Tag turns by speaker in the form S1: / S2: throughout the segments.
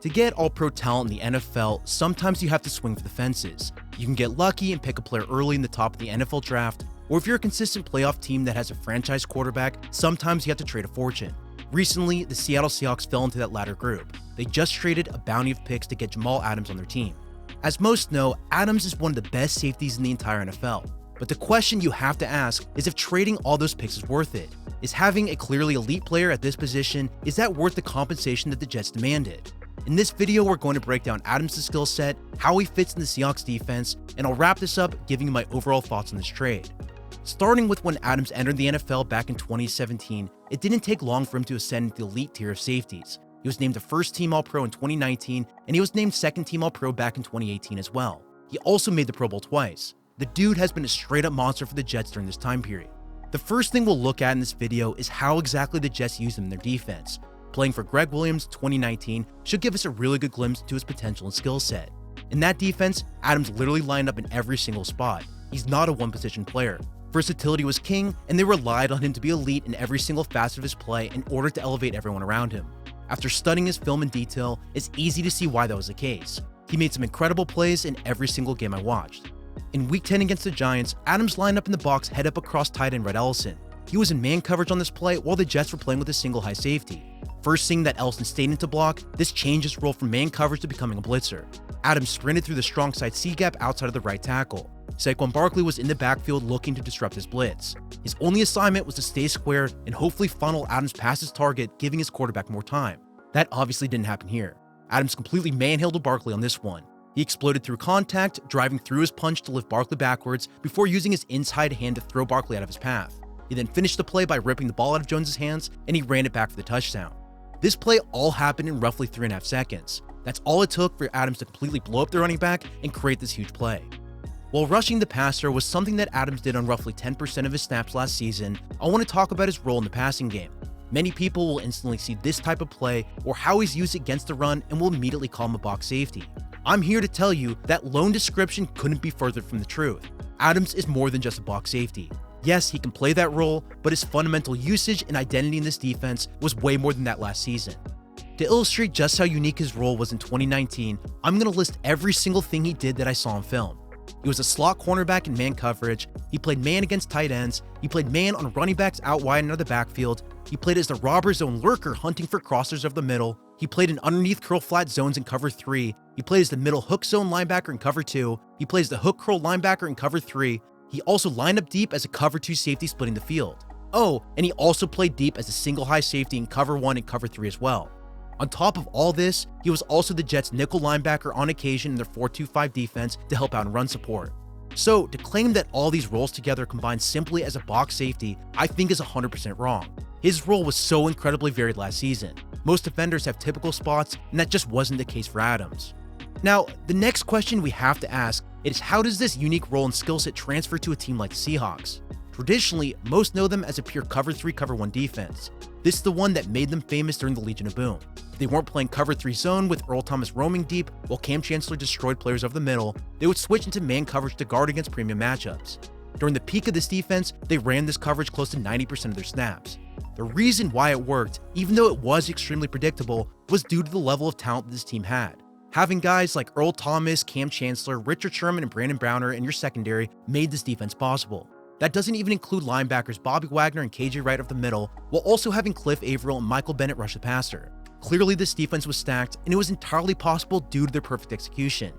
S1: To get all-pro talent in the NFL, sometimes you have to swing for the fences. You can get lucky and pick a player early in the top of the NFL draft, or if you're a consistent playoff team that has a franchise quarterback, sometimes you have to trade a fortune. Recently, the Seattle Seahawks fell into that latter group. They just traded a bounty of picks to get Jamal Adams on their team. As most know, Adams is one of the best safeties in the entire NFL. But the question you have to ask is if trading all those picks is worth it. Is having a clearly elite player at this position, is that worth the compensation that the Jets demanded? In this video, we're going to break down Adams' skill set, how he fits in the Seahawks defense, and I'll wrap this up giving you my overall thoughts on this trade. Starting with when Adams entered the NFL back in 2017, it didn't take long for him to ascend into the elite tier of safeties. He was named the first team All-Pro in 2019, and he was named second team All-Pro back in 2018 as well. He also made the Pro Bowl twice. The dude has been a straight-up monster for the Jets during this time period. The first thing we'll look at in this video is how exactly the Jets used him in their defense. Playing for Greg Williams 2019 should give us a really good glimpse into his potential and skill set. In that defense, Adams literally lined up in every single spot. He's not a one-position player. Versatility was king, and they relied on him to be elite in every single facet of his play in order to elevate everyone around him. After studying his film in detail, it's easy to see why that was the case. He made some incredible plays in every single game I watched. In Week 10 against the Giants, Adams lined up in the box head up across tight end Red Ellison. He was in man coverage on this play while the Jets were playing with a single high safety. First seeing that Ellison stayed into block, this changed his role from man coverage to becoming a blitzer. Adams sprinted through the strong side C gap outside of the right tackle. Saquon Barkley was in the backfield looking to disrupt his blitz. His only assignment was to stay square and hopefully funnel Adams past his target, giving his quarterback more time. That obviously didn't happen here. Adams completely manhandled Barkley on this one. He exploded through contact, driving through his punch to lift Barkley backwards before using his inside hand to throw Barkley out of his path. He then finished the play by ripping the ball out of Jones' hands, and he ran it back for the touchdown. This play all happened in roughly 3.5 seconds. That's all it took for Adams to completely blow up the running back and create this huge play. While rushing the passer was something that Adams did on roughly 10% of his snaps last season, I want to talk about his role in the passing game. Many people will instantly see this type of play or how he's used against the run and will immediately call him a box safety. I'm here to tell you that lone description couldn't be further from the truth. Adams is more than just a box safety. Yes, he can play that role, but his fundamental usage and identity in this defense was way more than that last season. To illustrate just how unique his role was in 2019, I'm going to list every single thing he did that I saw on film. He was a slot cornerback in man coverage, he played man against tight ends, he played man on running backs out wide and out of the backfield, he played as the robber zone lurker hunting for crossers over the middle, he played in underneath curl flat zones in cover 3, he played as the middle hook zone linebacker in cover 2, he plays the hook curl linebacker in cover 3, he also lined up deep as a cover 2 safety splitting the field. Oh, and he also played deep as a single high safety in cover 1 and cover 3 as well. On top of all this, he was also the Jets' nickel linebacker on occasion in their 4-2-5 defense to help out in run support. So, to claim that all these roles together combined simply as a box safety, I think is 100% wrong. His role was so incredibly varied last season. Most defenders have typical spots, and that just wasn't the case for Adams. Now, the next question we have to ask is how does this unique role and skill set transfer to a team like the Seahawks? Traditionally, most know them as a pure cover 3, cover 1 defense. This is the one that made them famous during the Legion of Boom. If they weren't playing cover 3 zone with Earl Thomas roaming deep while Cam Chancellor destroyed players over the middle, they would switch into man coverage to guard against premium matchups. During the peak of this defense, they ran this coverage close to 90% of their snaps. The reason why it worked, even though it was extremely predictable, was due to the level of talent that this team had. Having guys like Earl Thomas, Cam Chancellor, Richard Sherman, and Brandon Browner in your secondary made this defense possible. That doesn't even include linebackers Bobby Wagner and KJ Wright up the middle, while also having Cliff Averill and Michael Bennett rush the passer. Clearly, this defense was stacked, and it was entirely possible due to their perfect execution.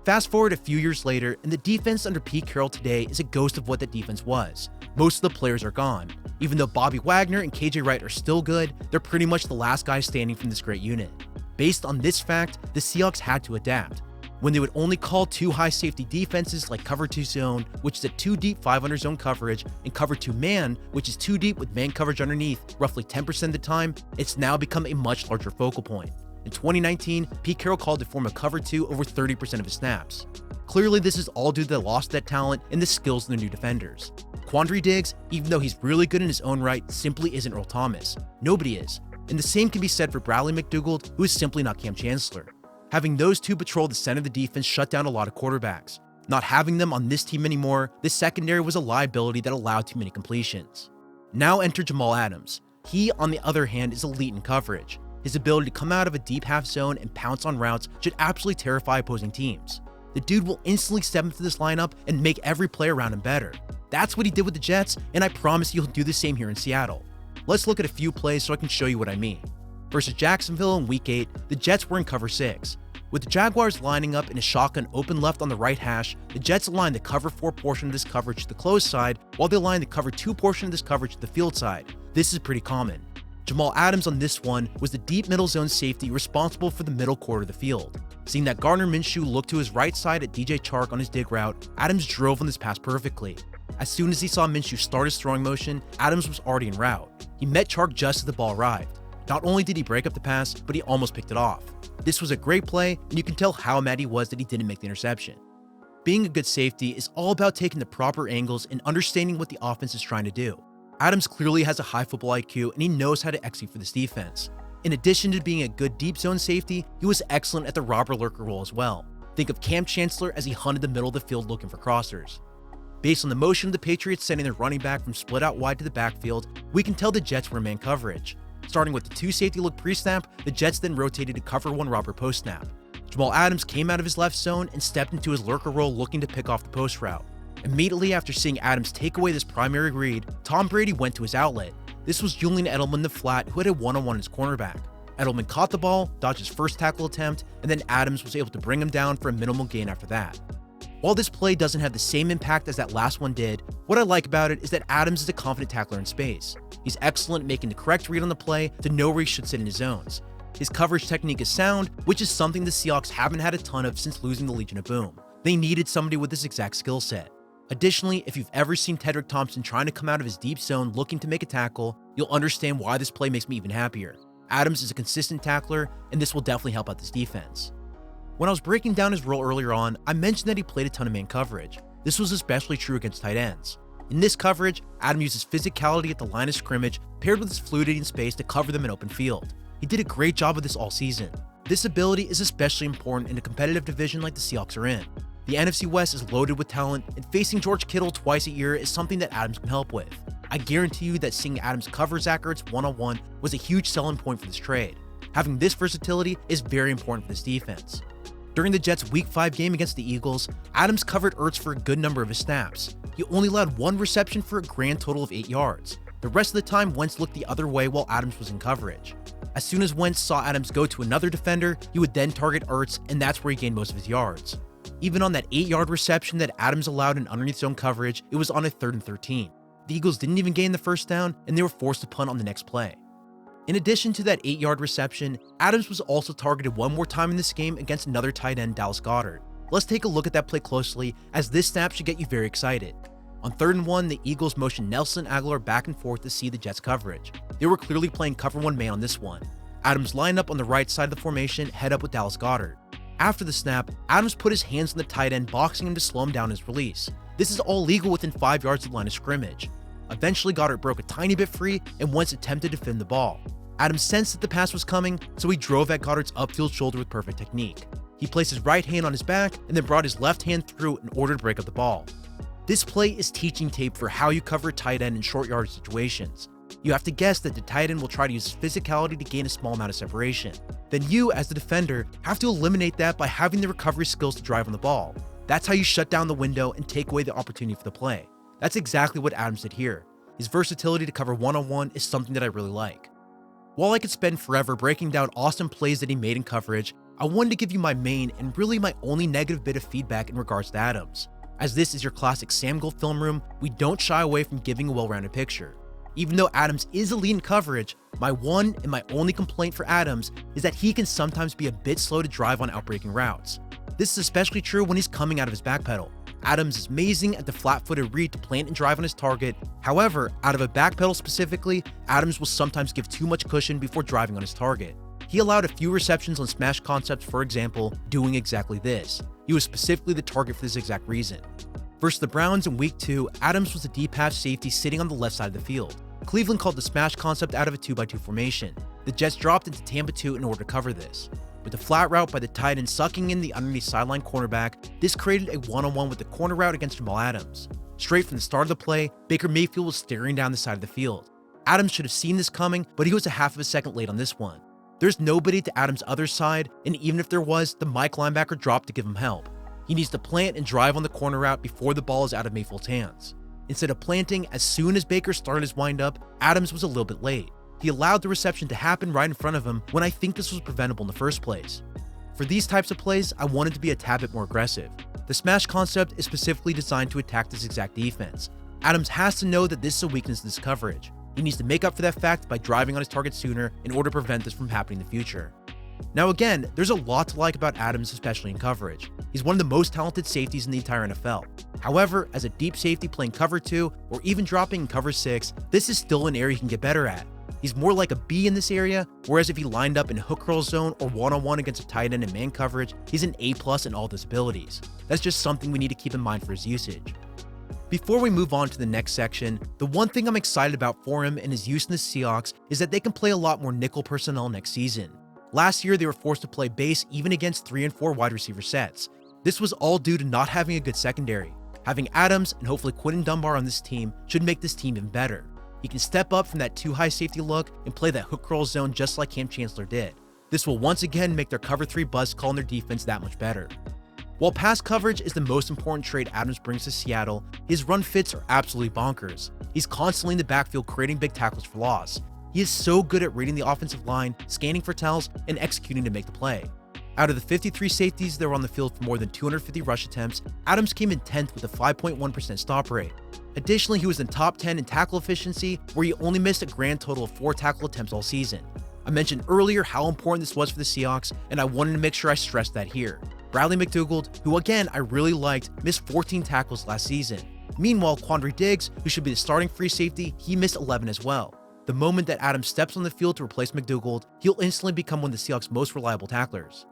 S1: Fast forward a few years later, and the defense under Pete Carroll today is a ghost of what that defense was. Most of the players are gone. Even though Bobby Wagner and KJ Wright are still good, they're pretty much the last guys standing from this great unit. Based on this fact, the Seahawks had to adapt. When they would only call 2 high safety defenses like cover 2 zone, which is a 2 deep 5 under zone coverage, and cover 2 man, which is 2 deep with man coverage underneath roughly 10% of the time, it's now become a much larger focal point. In 2019, Pete Carroll called to form a cover 2 over 30% of his snaps. Clearly, this is all due to the loss of that talent and the skills of the new defenders. Quandre Diggs, even though he's really good in his own right, simply isn't Earl Thomas. Nobody is. And the same can be said for Bradley McDougald, who is simply not Cam Chancellor. Having those two patrol the center of the defense shut down a lot of quarterbacks. Not having them on this team anymore, this secondary was a liability that allowed too many completions. Now enter Jamal Adams. He, on the other hand, is elite in coverage. His ability to come out of a deep half zone and pounce on routes should absolutely terrify opposing teams. The dude will instantly step into this lineup and make every play around him better. That's what he did with the Jets, and I promise you he'll do the same here in Seattle. Let's look at a few plays so I can show you what I mean. Versus Jacksonville in Week 8, the Jets were in cover 6. With the Jaguars lining up in a shotgun open left on the right hash, the Jets aligned the cover 4 portion of this coverage to the closed side, while they aligned the cover 2 portion of this coverage to the field side. This is pretty common. Jamal Adams on this one was the deep middle zone safety responsible for the middle quarter of the field. Seeing that Gardner Minshew looked to his right side at DJ Chark on his dig route, Adams drove on this pass perfectly. As soon as he saw Minshew start his throwing motion, Adams was already en route. He met Chark just as the ball arrived. Not only did he break up the pass, but he almost picked it off. This was a great play, and you can tell how mad he was that he didn't make the interception. Being a good safety is all about taking the proper angles and understanding what the offense is trying to do. Adams clearly has a high football IQ, and he knows how to execute for this defense. In addition to being a good deep zone safety, he was excellent at the robber lurker role as well. Think of Cam Chancellor as he hunted the middle of the field looking for crossers. Based on the motion of the Patriots sending their running back from split out wide to the backfield, we can tell the Jets were in man coverage. Starting with the 2 safety look pre-snap, the Jets then rotated to cover 1 robber post-snap. Jamal Adams came out of his left zone and stepped into his lurker role looking to pick off the post route. Immediately after seeing Adams take away this primary read, Tom Brady went to his outlet. This was Julian Edelman in the flat, who had a one-on-one as cornerback. Edelman caught the ball, dodged his first tackle attempt, and then Adams was able to bring him down for a minimal gain after that. While this play doesn't have the same impact as that last one did, what I like about it is that Adams is a confident tackler in space. He's excellent at making the correct read on the play to know where he should sit in his zones. His coverage technique is sound, which is something the Seahawks haven't had a ton of since losing the Legion of Boom. They needed somebody with this exact skill set. Additionally, if you've ever seen Tedrick Thompson trying to come out of his deep zone looking to make a tackle, you'll understand why this play makes me even happier. Adams is a consistent tackler, and this will definitely help out this defense. When I was breaking down his role earlier on, I mentioned that he played a ton of man coverage. This was especially true against tight ends. In this coverage, Adams uses physicality at the line of scrimmage paired with his fluidity in space to cover them in open field. He did a great job of this all season. This ability is especially important in a competitive division like the Seahawks are in. The NFC West is loaded with talent, and facing George Kittle twice a year is something that Adams can help with. I guarantee you that seeing Adams cover Zach Ertz one-on-one was a huge selling point for this trade. Having this versatility is very important for this defense. During the Jets' Week 5 game against the Eagles, Adams covered Ertz for a good number of his snaps. He only allowed 1 reception for a grand total of 8 yards. The rest of the time, Wentz looked the other way while Adams was in coverage. As soon as Wentz saw Adams go to another defender, he would then target Ertz, and that's where he gained most of his yards. Even on that 8-yard reception that Adams allowed in underneath zone coverage, it was on a 3rd and 13. The Eagles didn't even gain the first down, and they were forced to punt on the next play. In addition to that 8-yard reception, Adams was also targeted one more time in this game against another tight end, Dallas Goedert. Let's take a look at that play closely, as this snap should get you very excited. On 3rd and 1, the Eagles motioned Nelson Agholor back and forth to see the Jets' coverage. They were clearly playing cover 1 man on this one. Adams lined up on the right side of the formation, head up with Dallas Goedert. After the snap, Adams put his hands on the tight end, boxing him to slow him down his release. This is all legal within 5 yards of the line of scrimmage. Eventually, Goedert broke a tiny bit free and Wentz attempted to defend the ball. Adams sensed that the pass was coming, so he drove at Goddard's upfield shoulder with perfect technique. He placed his right hand on his back and then brought his left hand through in order to break up the ball. This play is teaching tape for how you cover a tight end in short yardage situations. You have to guess that the tight end will try to use his physicality to gain a small amount of separation. Then you, as the defender, have to eliminate that by having the recovery skills to drive on the ball. That's how you shut down the window and take away the opportunity for the play. That's exactly what Adams did here. His versatility to cover one-on-one is something that I really like. While I could spend forever breaking down awesome plays that he made in coverage, I wanted to give you my main and really my only negative bit of feedback in regards to Adams. As this is your classic Sam Gold film room, we don't shy away from giving a well-rounded picture. Even though Adams is elite in coverage, my one and my only complaint for Adams is that he can sometimes be a bit slow to drive on outbreaking routes. This is especially true when he's coming out of his back pedal. Adams is amazing at the flat-footed read to plant and drive on his target. However, out of a back pedal specifically, Adams will sometimes give too much cushion before driving on his target. He allowed a few receptions on smash concepts, for example, doing exactly this. He was specifically the target for this exact reason. Versus the Browns in Week 2, Adams was the deep half safety sitting on the left side of the field. Cleveland called the smash concept out of a 2x2 formation. The Jets dropped into Tampa 2 in order to cover this. With the flat route by the tight end sucking in the underneath sideline cornerback, this created a one-on-one with the corner route against Jamal Adams. Straight from the start of the play, Baker Mayfield was staring down the side of the field. Adams should have seen this coming, but he was a half of a second late on this one. There's nobody to Adams' other side, and even if there was, the Mike linebacker dropped to give him help. He needs to plant and drive on the corner route before the ball is out of Mayfield's hands. Instead of planting, as soon as Baker started his windup, Adams was a little bit late. He allowed the reception to happen right in front of him when I think this was preventable in the first place. For these types of plays, I wanted to be a tad bit more aggressive. The smash concept is specifically designed to attack this exact defense. Adams has to know that this is a weakness in this coverage. He needs to make up for that fact by driving on his target sooner in order to prevent this from happening in the future. Now again, there's a lot to like about Adams, especially in coverage. He's one of the most talented safeties in the entire NFL. However, as a deep safety playing cover 2 or even dropping in cover 6, this is still an area he can get better at. He's more like a B in this area, whereas if he lined up in hook curl zone or one-on-one against a tight end in man coverage, he's an A+ in all those abilities. That's just something we need to keep in mind for his usage. Before we move on to the next section, the one thing I'm excited about for him and his use in the Seahawks is that they can play a lot more nickel personnel next season. Last year, they were forced to play base even against 3 and 4 wide receiver sets. This was all due to not having a good secondary. Having Adams and hopefully Quinton Dunbar on this team should make this team even better. He can step up from that too high safety look and play that hook curl zone just like Cam Chancellor did. This will once again make their cover 3 buzz call on their defense that much better. While pass coverage is the most important trait Adams brings to Seattle, his run fits are absolutely bonkers. He's constantly in the backfield creating big tackles for loss. He is so good at reading the offensive line, scanning for tells, and executing to make the play. Out of the 53 safeties that were on the field for more than 250 rush attempts, Adams came in 10th with a 5.1% stop rate. Additionally, he was in top 10 in tackle efficiency, where he only missed a grand total of 4 tackle attempts all season. I mentioned earlier how important this was for the Seahawks, and I wanted to make sure I stressed that here. Bradley McDougald, who again I really liked, missed 14 tackles last season. Meanwhile, Quandre Diggs, who should be the starting free safety, he missed 11 as well. The moment that Adams steps on the field to replace McDougald, he'll instantly become one of the Seahawks' most reliable tacklers.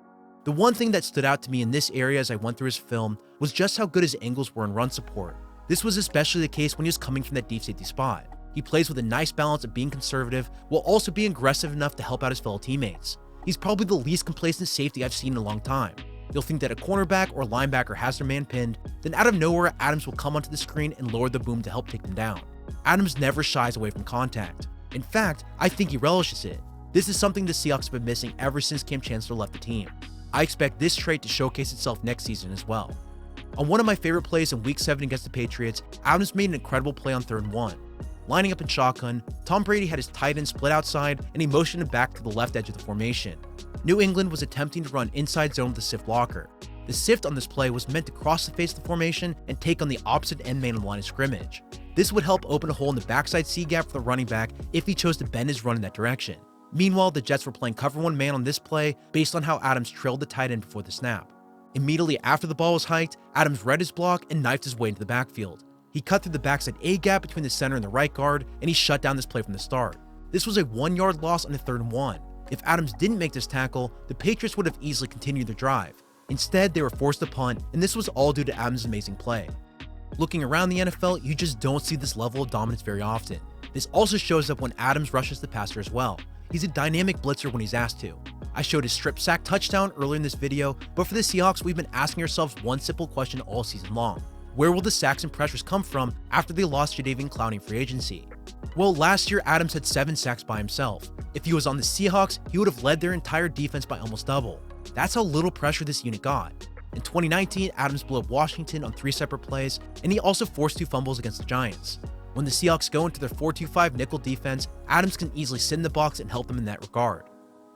S1: The one thing that stood out to me in this area as I went through his film was just how good his angles were in run support. This was especially the case when he was coming from that deep safety spot. He plays with a nice balance of being conservative while also being aggressive enough to help out his fellow teammates. He's probably the least complacent safety I've seen in a long time. You'll think that a cornerback or linebacker has their man pinned, then out of nowhere, Adams will come onto the screen and lower the boom to help take them down. Adams never shies away from contact. In fact, I think he relishes it. This is something the Seahawks have been missing ever since Cam Chancellor left the team. I expect this trait to showcase itself next season as well. On one of my favorite plays in Week 7 against the Patriots, Adams made an incredible play on 3rd and 1. Lining up in shotgun, Tom Brady had his tight end split outside and he motioned him back to the left edge of the formation. New England was attempting to run inside zone with the sift blocker. The sift on this play was meant to cross the face of the formation and take on the opposite end man on the line of scrimmage. This would help open a hole in the backside C gap for the running back if he chose to bend his run in that direction. Meanwhile, the Jets were playing cover 1 man on this play based on how Adams trailed the tight end before the snap. Immediately after the ball was hiked, Adams read his block and knifed his way into the backfield. He cut through the backside A gap between the center and the right guard, and he shut down this play from the start. This was a 1-yard loss on the 3rd and 1. If Adams didn't make this tackle, the Patriots would have easily continued their drive. Instead, they were forced to punt, and this was all due to Adams' amazing play. Looking around the NFL, you just don't see this level of dominance very often. This also shows up when Adams rushes the passer as well. He's a dynamic blitzer when he's asked to. I showed his strip sack touchdown earlier in this video, but for the Seahawks, we've been asking ourselves one simple question all season long. Where will the sacks and pressures come from after they lost Jadeveon Clowney in free agency? Well, last year Adams had 7 sacks by himself. If he was on the Seahawks, he would have led their entire defense by almost double. That's how little pressure this unit got. In 2019, Adams blew up Washington on 3 separate plays, and he also forced 2 fumbles against the Giants. When the Seahawks go into their 4-2-5 nickel defense, Adams can easily sit in the box and help them in that regard.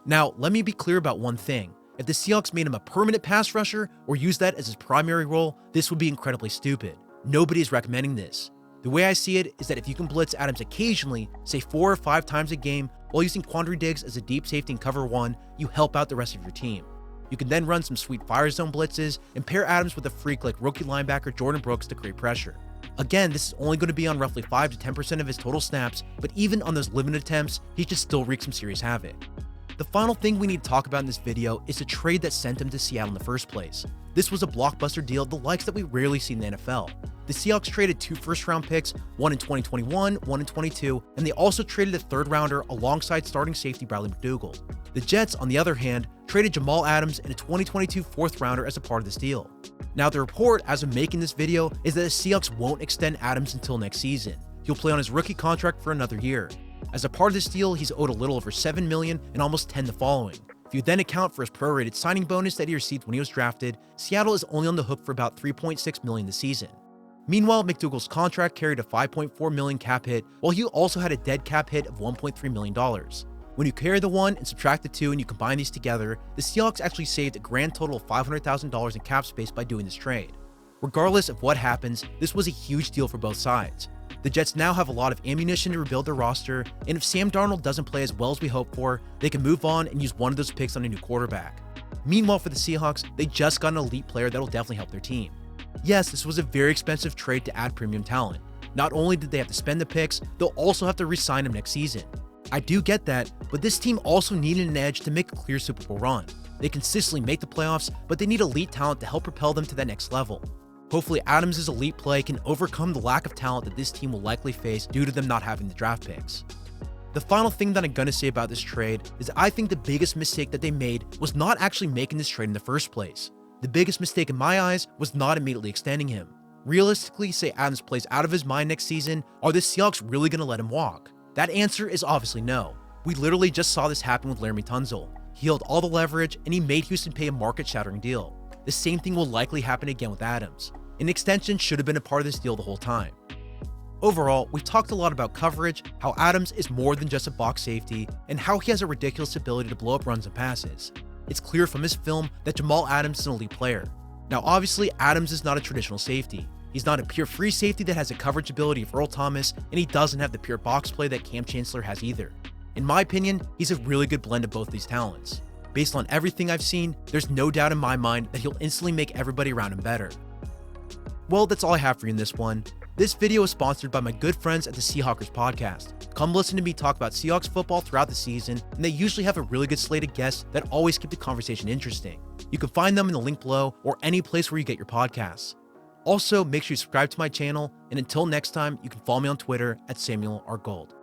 S1: Now, let me be clear about one thing. If the Seahawks made him a permanent pass rusher or used that as his primary role, this would be incredibly stupid. Nobody is recommending this. The way I see it is that if you can blitz Adams occasionally, say 4 or 5 times a game, while using Quandre Diggs as a deep safety in cover 1, you help out the rest of your team. You can then run some sweet fire zone blitzes and pair Adams with a freak like rookie linebacker Jordan Brooks to create pressure. Again, this is only going to be on roughly 5 to 10% of his total snaps, but even on those limited attempts, he should still wreak some serious havoc. The final thing we need to talk about in this video is the trade that sent him to Seattle in the first place. This was a blockbuster deal, the likes that we rarely see in the NFL. The Seahawks traded 2 first-round picks, one in 2021, one in 22, and they also traded a 3rd rounder alongside starting safety Bradley McDougald. The Jets, on the other hand, traded Jamal Adams and a 2022 4th rounder as a part of this deal. Now, the report as of making this video is that the Seahawks won't extend Adams until next season. He'll play on his rookie contract for another year. As a part of this deal, he's owed a little over $7 million and almost $10 the following. If you then account for his prorated signing bonus that he received when he was drafted, Seattle is only on the hook for about $3.6 million this season. Meanwhile, McDougald's contract carried a $5.4 million cap hit, while he also had a dead cap hit of $1.3 million. When you carry the one and subtract the two and you combine these together, the Seahawks actually saved a grand total of $500,000 in cap space by doing this trade. Regardless of what happens, this was a huge deal for both sides. The Jets now have a lot of ammunition to rebuild their roster, and if Sam Darnold doesn't play as well as we hope for, they can move on and use one of those picks on a new quarterback. Meanwhile, for the Seahawks, they just got an elite player that'll definitely help their team. Yes, this was a very expensive trade to add premium talent. Not only did they have to spend the picks, they'll also have to re-sign him next season. I do get that, but this team also needed an edge to make a clear Super Bowl run. They consistently make the playoffs, but they need elite talent to help propel them to that next level. Hopefully Adams' elite play can overcome the lack of talent that this team will likely face due to them not having the draft picks. The final thing that I'm going to say about this trade is I think the biggest mistake that they made was not actually making this trade in the first place. The biggest mistake in my eyes was not immediately extending him. Realistically, say Adams plays out of his mind next season, are the Seahawks really going to let him walk? That answer is obviously no. We literally just saw this happen with Laremy Tunsil. He held all the leverage and he made Houston pay a market-shattering deal. The same thing will likely happen again with Adams. An extension should have been a part of this deal the whole time. Overall, we've talked a lot about coverage, how Adams is more than just a box safety, and how he has a ridiculous ability to blow up runs and passes. It's clear from his film that Jamal Adams is an elite player. Now obviously, Adams is not a traditional safety. He's not a pure free safety that has the coverage ability of Earl Thomas, and he doesn't have the pure box play that Cam Chancellor has either. In my opinion, he's a really good blend of both these talents. Based on everything I've seen, there's no doubt in my mind that he'll instantly make everybody around him better. Well, that's all I have for you in this one. This video is sponsored by my good friends at the Seahawkers podcast. Come listen to me talk about Seahawks football throughout the season, and they usually have a really good slate of guests that always keep the conversation interesting. You can find them in the link below or any place where you get your podcasts. Also, make sure you subscribe to my channel, and until next time, you can follow me on Twitter at Samuel R. Gold.